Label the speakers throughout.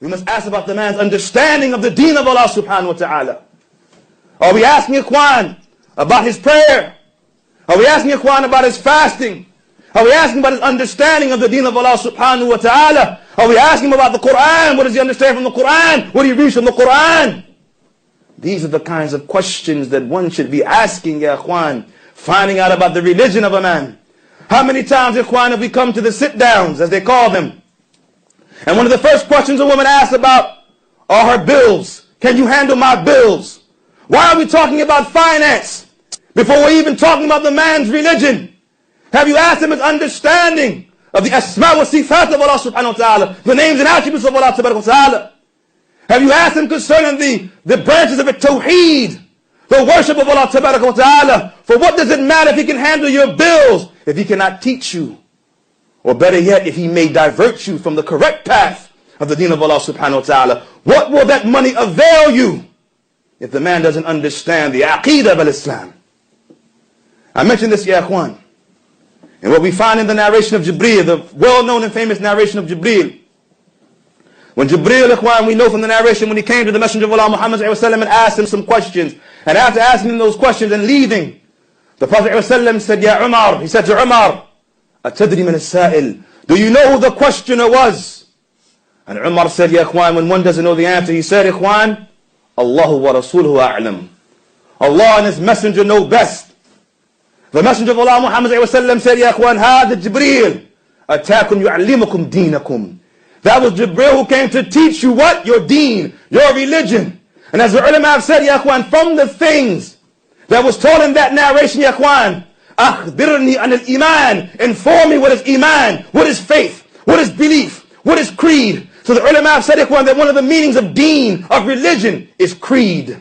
Speaker 1: We must ask about the man's understanding of the deen of Allah subhanahu wa ta'ala. Are we asking Ikhwan about his prayer? Are we asking Ikhwan about his fasting? Are we asking about his understanding of the deen of Allah subhanahu wa ta'ala? Are we asking him about the Quran? What does he understand from the Quran? What do he read from the Quran? These are the kinds of questions that one should be asking, ya Ikhwan, finding out about the religion of a man. How many times, Ikhwan, have we come to the sit-downs, as they call them? And one of the first questions a woman asks about are her bills. Can you handle my bills? Why are we talking about finance before we're even talking about the man's religion? Have you asked him his understanding of the asma wa sifat of Allah subhanahu wa ta'ala, the names and attributes of Allah subhanahu wa ta'ala? Have you asked him concerning the branches of tawheed, the worship of Allah subhanahu wa ta'ala? For what does it matter if he can handle your bills if he cannot teach you? Or better yet, if he may divert you from the correct path of the deen of Allah subhanahu wa ta'ala? What will that money avail you if the man doesn't understand the aqeedah of Islam? I mentioned this, ya Ikhwan. And what we find in the narration of Jibreel, the well-known and famous narration of Jibreel. When Jibreel, Ikhwan, we know from the narration, when he came to the Messenger of Allah Muhammad ﷺ and asked him some questions. And after asking him those questions and leaving, the Prophet ﷺ said, Ya Umar, he said to Umar, Atadri min as-sa'il, do you know who the questioner was? And Umar said, Ya Ikhwan, when one doesn't know the answer, he said, Ikhwan, Allahu wa Rasuluhu a'lam. Allah and His Messenger know best. The Messenger of Allah Muhammad ﷺ said, Ya Ikhwan, Hada Jibreel, Atakum yu'allimukum deenakum. That was Jibreel who came to teach you what? Your deen, your religion. And as the ulama have said, Ya Ikhwan, from the things that was told in that narration, Ya Ikhwan, Akhbirni an al-iman, inform me what is iman, what is faith, what is belief, what is creed. So the ulama have said, Ikhwan, that one of the meanings of deen, of religion, is creed.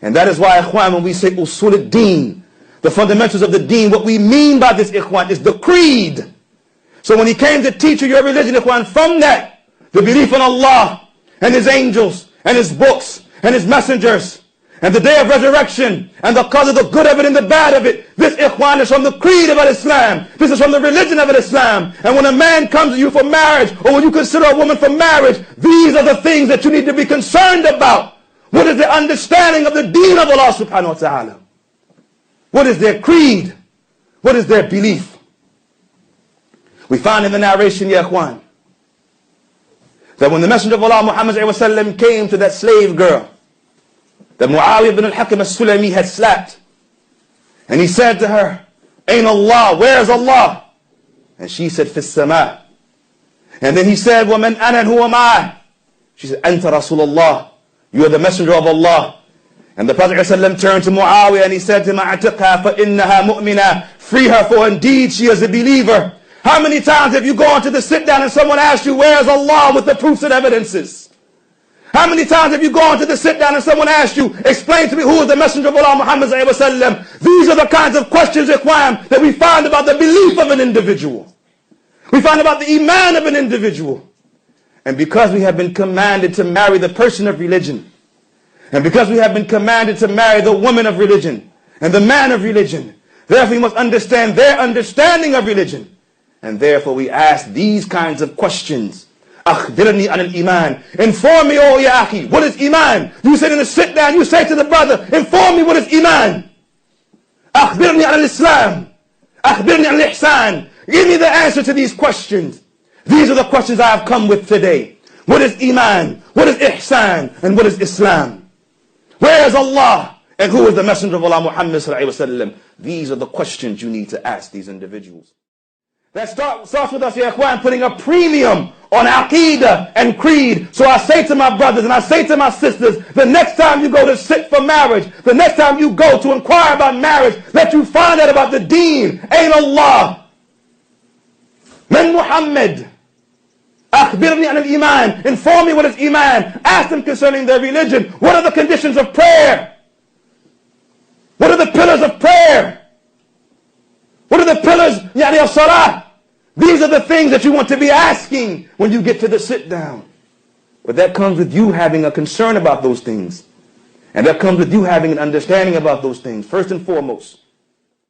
Speaker 1: And that is why, Ikhwan, when we say usul ad-deen, the fundamentals of the deen, what we mean by this, Ikhwan, is the creed. So when he came to teach you your religion, Ikhwan, from that, the belief in Allah, and His angels, and His books, and His messengers, and the day of resurrection, and the cause of the good of it and the bad of it. This, Ikhwan, is from the creed of Islam. This is from the religion of Islam. And when a man comes to you for marriage, or when you consider a woman for marriage, these are the things that you need to be concerned about. What is their understanding of the deen of Allah subhanahu wa ta'ala? What is their creed? What is their belief? We find in the narration, Ya Ikhwan, that when the Messenger of Allah Muhammad ﷺ came to that slave girl that Muawiyah ibn al-Hakim al-Sulami had slapped, and he said to her, Ain Allah, where is Allah? And she said, Fis sama. And then he said, Waman ana, and who am I? She said, Anta Rasulullah, you are the Messenger of Allah. And the Prophet ﷺ turned to Muawiyah and he said to him, A'tiqha fa innaha mu'mina, free her, for indeed she is a believer. How many times have you gone to the sit down and someone asked you, where is Allah, with the proofs and evidences? How many times have you gone to the sit down and someone asked you, explain to me who is the Messenger of Allah Muhammad ﷺ? These are the kinds of questions, Ikhwan, that we find about the belief of an individual. We find about the iman of an individual. And because we have been commanded to marry the person of religion, and because we have been commanded to marry the woman of religion and the man of religion, therefore we must understand their understanding of religion. And therefore we ask these kinds of questions. Akhbirni an al-iman. Inform me, oh ya akhi, what is iman? You sit in a sit down, you say to the brother, inform me what is iman. Akhbirni an al-islam. Akhbirni an al-ihsan. Give me the answer to these questions. These are the questions I have come with today. What is iman? What is ihsan? And what is Islam? Where is Allah? And who is the Messenger of Allah Muhammad sallallahu alaihi wasallam? These are the questions you need to ask these individuals. That starts with us, ya Ikhwan, putting a premium on aqeedah and creed. So I say to my brothers and I say to my sisters, the next time you go to sit for marriage, the next time you go to inquire about marriage, let you find out about the deen. Ain Allah. Man Muhammad. Akhbirni an al-iman. Inform me what is iman. Ask them concerning their religion. What are the conditions of prayer? What are the pillars of prayer? What are the pillars of salah? These are the things that you want to be asking when you get to the sit down. But that comes with you having a concern about those things. And that comes with you having an understanding about those things. First and foremost,